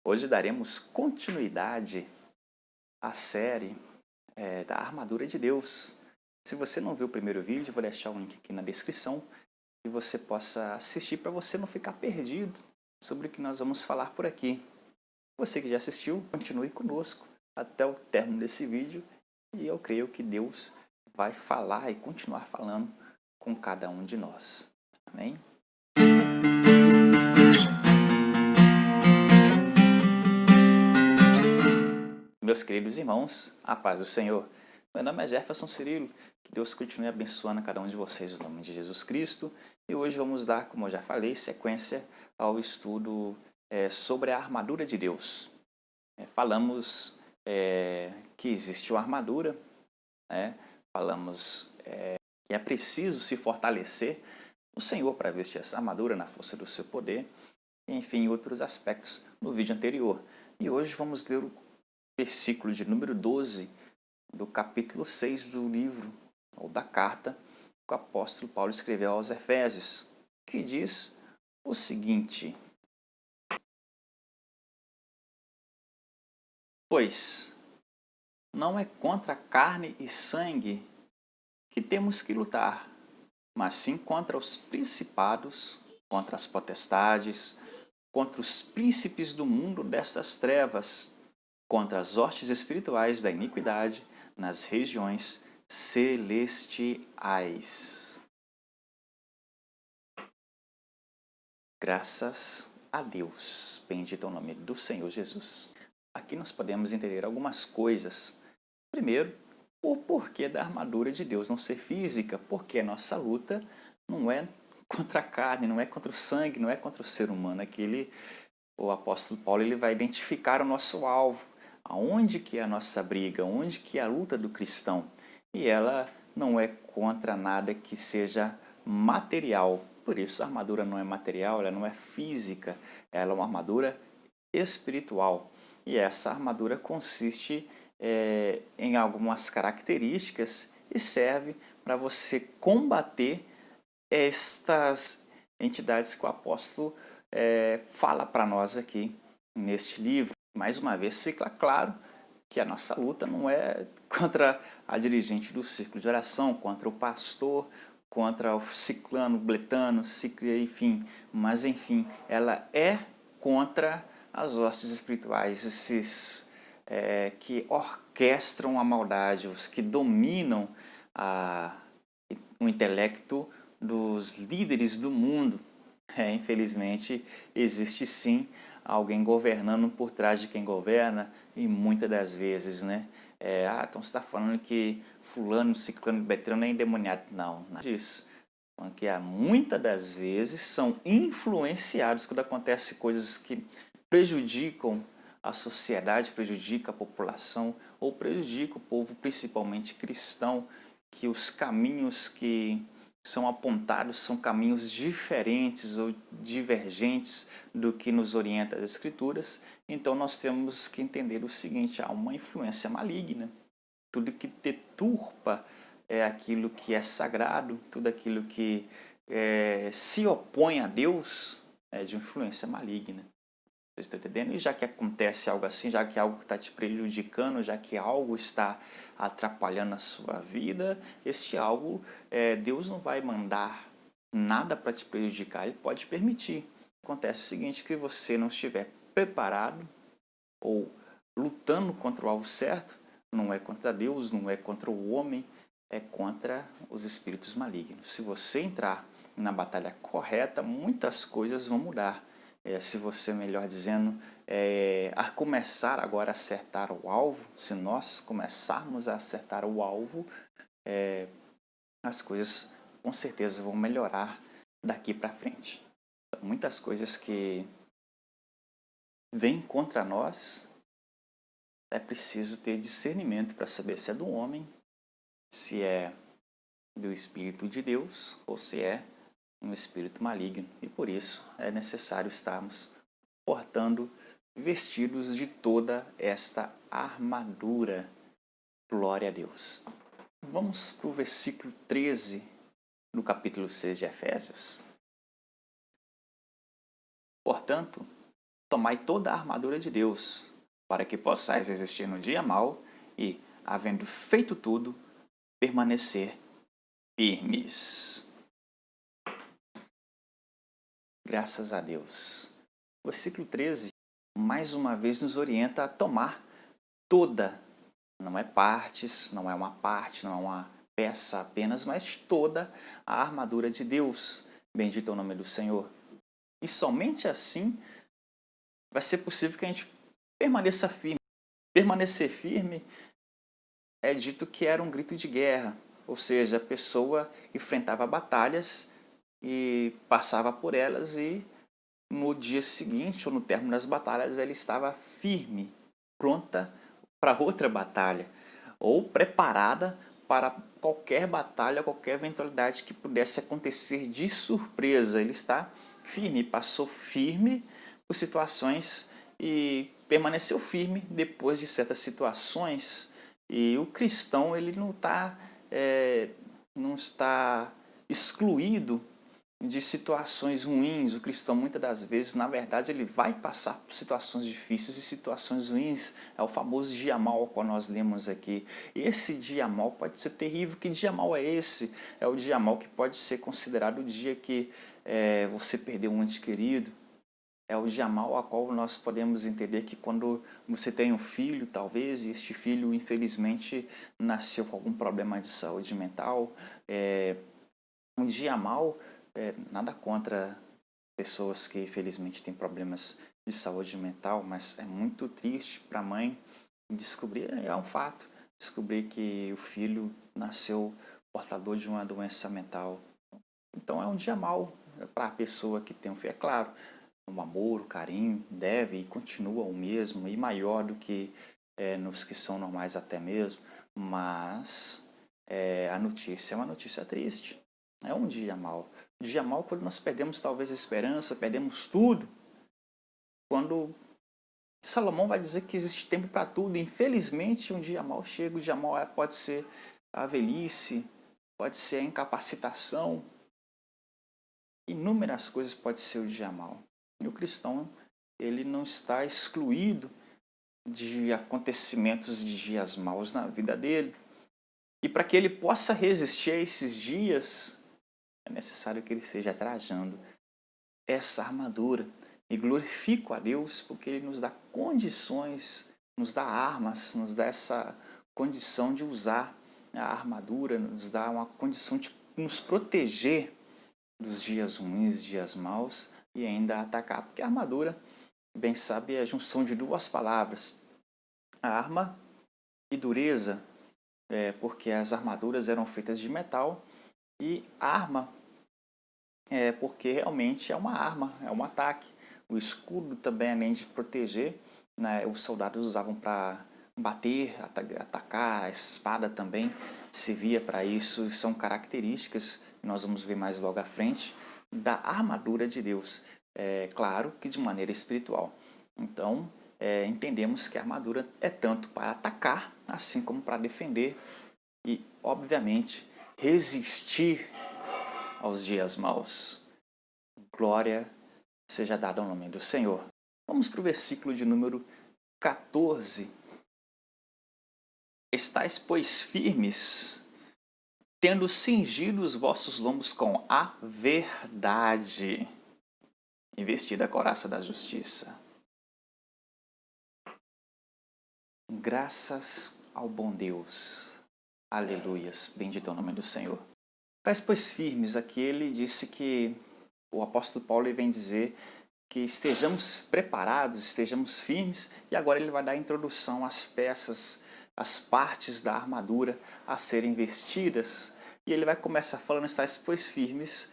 Hoje daremos continuidade à série da Armadura de Deus. Se você não viu o primeiro vídeo, vou deixar o link aqui na descrição e você possa assistir para você não ficar perdido sobre o que nós vamos falar por aqui. Você que já assistiu, continue conosco até o término desse vídeo e eu creio que Deus vai falar e continuar falando com cada um de nós. Amém? Meus queridos irmãos, a paz do Senhor. Meu nome é Jefferson Cirilo, que Deus continue abençoando a cada um de vocês no nome de Jesus Cristo. E hoje vamos dar, como eu já falei, sequência ao estudo sobre a armadura de Deus. Falamos que existe uma armadura, falamos que é preciso se fortalecer no Senhor para vestir essa armadura na força do seu poder, e, enfim, outros aspectos no vídeo anterior. E hoje vamos ler o versículo de número 12 do capítulo 6 do livro, ou da carta, que o apóstolo Paulo escreveu aos Efésios, que diz o seguinte: Pois não é contra carne e sangue que temos que lutar, mas sim contra os principados, contra as potestades, contra os príncipes do mundo destas trevas, contra as hostes espirituais da iniquidade nas regiões celestiais. Graças a Deus, bendito é o nome do Senhor Jesus. Aqui nós podemos entender algumas coisas. Primeiro, o porquê da armadura de Deus não ser física, porque a nossa luta não é contra a carne, não é contra o sangue, não é contra o ser humano. Aqui o apóstolo Paulo ele vai identificar o nosso alvo, aonde que é a nossa briga, onde que é a luta do cristão. E ela não é contra nada que seja material. Por isso a armadura não é material, ela não é física, ela é uma armadura espiritual. E essa armadura consiste em algumas características e serve para você combater estas entidades que o apóstolo fala para nós aqui neste livro. Mais uma vez fica claro que a nossa luta não é contra a dirigente do círculo de oração, contra o pastor, contra o ciclano, bletano, enfim, mas enfim, ela é contra as hostes espirituais, esses que orquestram a maldade, os que dominam o intelecto dos líderes do mundo. Infelizmente, existe sim alguém governando por trás de quem governa, e muitas das vezes, né? Então você está falando que fulano, ciclano, beltrano é endemoniado. Não, nada disso. Porque muitas das vezes são influenciados quando acontecem coisas que prejudicam a sociedade, prejudicam a população ou prejudicam o povo, principalmente cristão, que os caminhos que são apontados são caminhos diferentes ou divergentes do que nos orienta as Escrituras. Então nós temos que entender o seguinte: há uma influência maligna. Tudo que deturpa aquilo que é sagrado, tudo aquilo que se opõe a Deus é de influência maligna. Vocês estão entendendo? E já que acontece algo assim, já que algo está te prejudicando, já que algo está atrapalhando a sua vida, este algo, Deus não vai mandar nada para te prejudicar, Ele pode permitir. Acontece o seguinte, que você não estiver preparado ou lutando contra o alvo certo, não é contra Deus, não é contra o homem, é contra os espíritos malignos. Se você entrar na batalha correta, muitas coisas vão mudar. Se você, melhor dizendo, a começar agora a acertar o alvo, se nós começarmos a acertar o alvo, as coisas com certeza vão melhorar daqui para frente. Muitas coisas que vêm contra nós, é preciso ter discernimento para saber se é do homem, se é do Espírito de Deus ou se é um espírito maligno. E por isso é necessário estarmos portando vestidos de toda esta armadura. Glória a Deus. Vamos para o versículo 13 do capítulo 6 de Efésios. Portanto, tomai toda a armadura de Deus, para que possais resistir no dia mau e, havendo feito tudo, permanecer firmes. Graças a Deus. O versículo 13, mais uma vez, nos orienta a tomar toda, não é partes, não é uma parte, não é uma peça apenas, mas toda a armadura de Deus. Bendito é o nome do Senhor. E somente assim vai ser possível que a gente permaneça firme. Permanecer firme é dito que era um grito de guerra, ou seja, a pessoa enfrentava batalhas e passava por elas e no dia seguinte ou no término das batalhas ela estava firme, pronta para outra batalha ou preparada para qualquer batalha, qualquer eventualidade que pudesse acontecer de surpresa. Ele está firme, passou firme por situações e permaneceu firme depois de certas situações. E o cristão ele não está excluído de situações ruins. O cristão muitas das vezes, na verdade, ele vai passar por situações difíceis e situações ruins. É o famoso dia mau que nós lemos aqui. Esse dia mau pode ser terrível. Que dia mau é esse? É o dia mau que pode ser considerado o dia que você perdeu um ente querido. É o dia mau a qual nós podemos entender que quando você tem um filho, talvez, e este filho, infelizmente, nasceu com algum problema de saúde mental. Um dia mau, nada contra pessoas que, infelizmente, têm problemas de saúde mental, mas é muito triste para a mãe descobrir, é um fato, descobrir que o filho nasceu portador de uma doença mental. Então é um dia mau para a pessoa que tem um filho. É claro, o amor, o carinho deve e continua o mesmo e maior do que nos que são normais até mesmo, mas a notícia é uma notícia triste. É um dia mau. Um dia mau quando nós perdemos talvez a esperança, perdemos tudo. Quando Salomão vai dizer que existe tempo para tudo, infelizmente um dia mau chega. O dia mau pode ser a velhice, pode ser a incapacitação. Inúmeras coisas pode ser o dia mau. E o cristão, ele não está excluído de acontecimentos de dias maus na vida dele. E para que ele possa resistir a esses dias, é necessário que ele esteja trajando essa armadura. E glorifico a Deus porque Ele nos dá condições, nos dá armas, nos dá essa condição de usar a armadura, nos dá uma condição de nos proteger dos dias ruins, dias maus e ainda atacar. Porque a armadura, bem sabe, é a junção de duas palavras, arma e dureza, porque as armaduras eram feitas de metal e arma porque realmente é uma arma, é um ataque. O escudo também, além de proteger, né, os soldados usavam para bater, atacar, a espada também servia para isso. São características que nós vamos ver mais logo à frente da armadura de Deus. Claro que de maneira espiritual. Então, entendemos que a armadura é tanto para atacar, assim como para defender e, obviamente, resistir aos dias maus. Glória seja dada ao nome do Senhor. Vamos para o versículo de número 14. Estais, pois, firmes, tendo cingido os vossos lombos com a verdade, e vestida a couraça da justiça. Graças ao bom Deus. Aleluias. Bendito é o nome do Senhor. Estais, pois, firmes. Aqui ele disse que o apóstolo Paulo vem dizer que estejamos preparados, estejamos firmes, e agora ele vai dar a introdução às peças, às partes da armadura a serem vestidas. E ele vai começar falando, estáis pois firmes,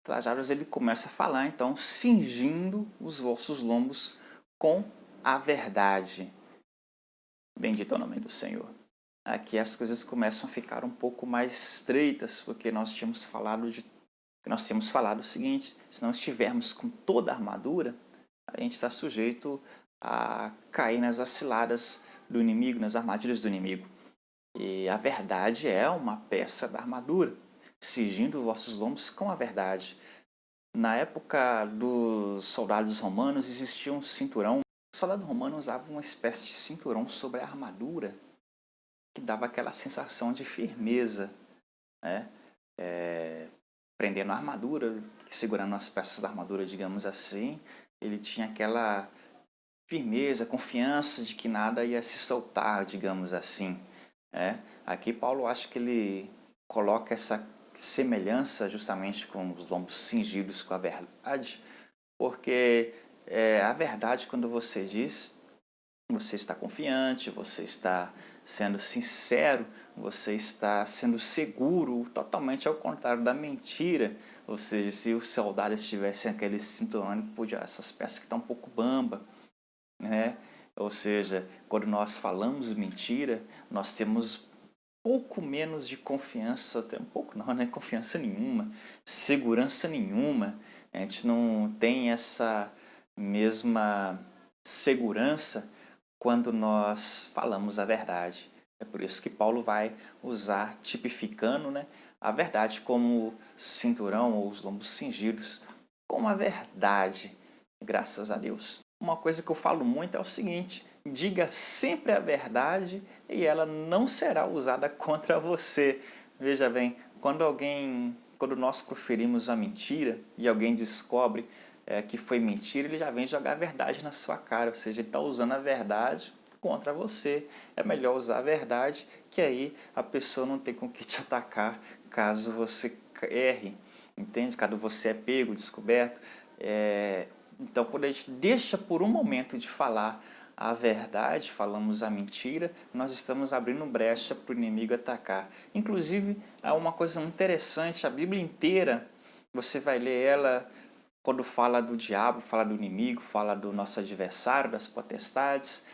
trajados, ele começa a falar, então, cingindo os vossos lombos com a verdade. Bendito é o nome do Senhor. Aqui as coisas começam a ficar um pouco mais estreitas, porque nós tínhamos falado o seguinte: se não estivermos com toda a armadura, a gente está sujeito a cair nas ciladas do inimigo, nas armadilhas do inimigo. E a verdade é uma peça da armadura, cingindo os vossos lombos com a verdade. Na época dos soldados romanos existia um cinturão. O soldado romano usava uma espécie de cinturão sobre a armadura que dava aquela sensação de firmeza, né? Prendendo a armadura, segurando as peças da armadura, digamos assim, ele tinha aquela firmeza, confiança de que nada ia se soltar, digamos assim. Aqui Paulo acha que ele coloca essa semelhança justamente com os lombos cingidos com a verdade, porque a verdade, quando você diz, você está confiante, você está sendo sincero, você está sendo seguro, totalmente ao contrário da mentira. Ou seja, se os soldados tivessem aquele cinturão, podia, essas peças que estão um pouco bamba, né? Ou seja, quando nós falamos mentira, nós temos pouco menos de confiança, até um pouco não, né? Confiança nenhuma, segurança nenhuma. A gente não tem essa mesma segurança quando nós falamos a verdade. É por isso que Paulo vai usar, tipificando, né, a verdade como cinturão ou os lombos cingidos, como a verdade, graças a Deus. Uma coisa que eu falo muito é o seguinte: diga sempre a verdade e ela não será usada contra você. Veja bem, quando nós proferimos a mentira e alguém descobre que foi mentira, ele já vem jogar a verdade na sua cara, ou seja, ele está usando a verdade contra você. É melhor usar a verdade, que aí a pessoa não tem com que te atacar caso você erre, entende? Caso você é pego, descoberto. Então, quando a gente deixa por um momento de falar a verdade, falamos a mentira, nós estamos abrindo brecha para o inimigo atacar. Inclusive, há uma coisa interessante, a Bíblia inteira, você vai ler ela quando fala do diabo, fala do inimigo, fala do nosso adversário, das potestades,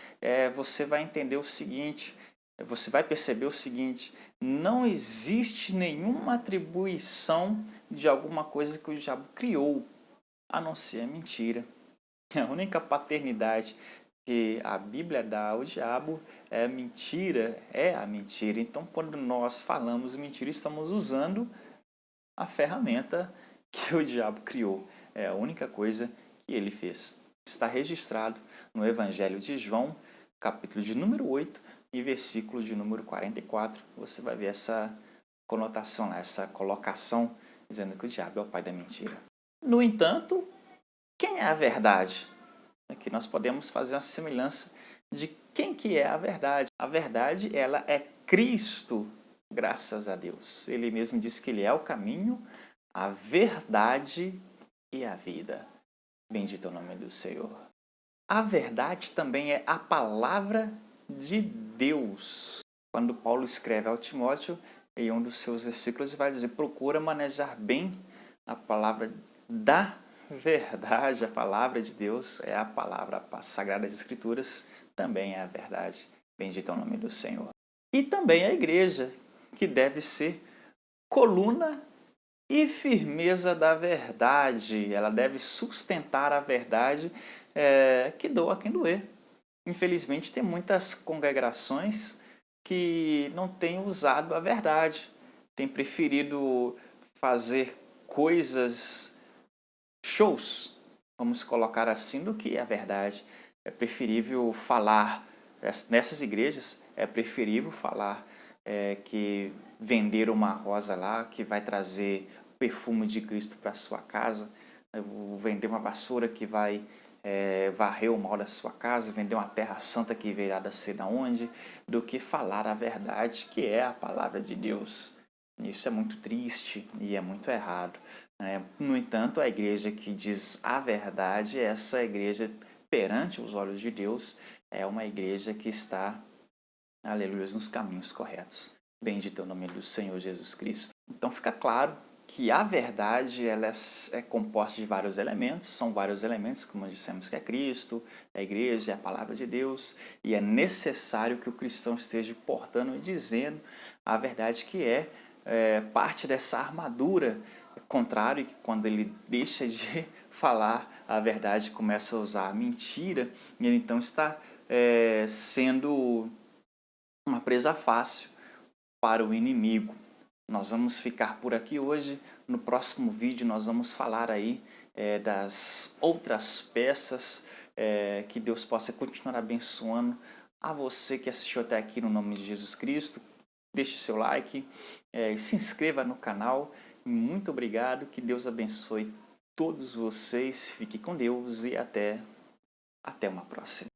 você vai entender o seguinte, você vai perceber o seguinte: não existe nenhuma atribuição de alguma coisa que o diabo criou, a não ser a mentira. A única paternidade que a Bíblia dá ao diabo é a mentira. Então, quando nós falamos mentira, estamos usando a ferramenta que o diabo criou. É a única coisa que ele fez. Está registrado no Evangelho de João, capítulo de número 8 e versículo de número 44. Você vai ver essa conotação, essa colocação, dizendo que o diabo é o pai da mentira. No entanto, quem é a verdade? Aqui nós podemos fazer uma semelhança de quem que é a verdade. A verdade, ela é Cristo, graças a Deus. Ele mesmo diz que ele é o caminho, a verdade e a vida. Bendito é o nome do Senhor. A verdade também é a palavra de Deus. Quando Paulo escreve ao Timóteo, em um dos seus versículos, ele vai dizer: procura manejar bem a palavra da verdade. A palavra de Deus é a palavra, as Sagradas Escrituras também é a verdade. Bendito é o nome do Senhor. E também a igreja, que deve ser coluna e firmeza da verdade. Ela deve sustentar a verdade, que doa quem doer. Infelizmente, tem muitas congregações que não têm usado a verdade, têm preferido fazer coisas, shows, vamos colocar assim, do que a verdade. É preferível falar, nessas igrejas, é preferível falar que vender uma rosa lá que vai trazer o perfume de Cristo para sua casa, vender uma vassoura que vai varrer o mal da sua casa, vender uma terra santa que virá da sei da onde, do que falar a verdade, que é a palavra de Deus. Isso é muito triste e é muito errado. No entanto, a igreja que diz a verdade, essa igreja, perante os olhos de Deus, é uma igreja que está, aleluia, nos caminhos corretos. Bendito é o nome do Senhor Jesus Cristo. Então fica claro que a verdade ela é composta de vários elementos, são vários elementos, como dissemos, que é Cristo, a igreja, a palavra de Deus, e é necessário que o cristão esteja portando e dizendo a verdade, que é parte dessa armadura. Contrário, que quando ele deixa de falar a verdade, começa a usar a mentira, e ele então está sendo uma presa fácil para o inimigo. Nós vamos ficar por aqui hoje. No próximo vídeo nós vamos falar aí das outras peças, que Deus possa continuar abençoando a você que assistiu até aqui no nome de Jesus Cristo. Deixe seu like, e se inscreva no canal. Muito obrigado, que Deus abençoe todos vocês. Fique com Deus e até uma próxima.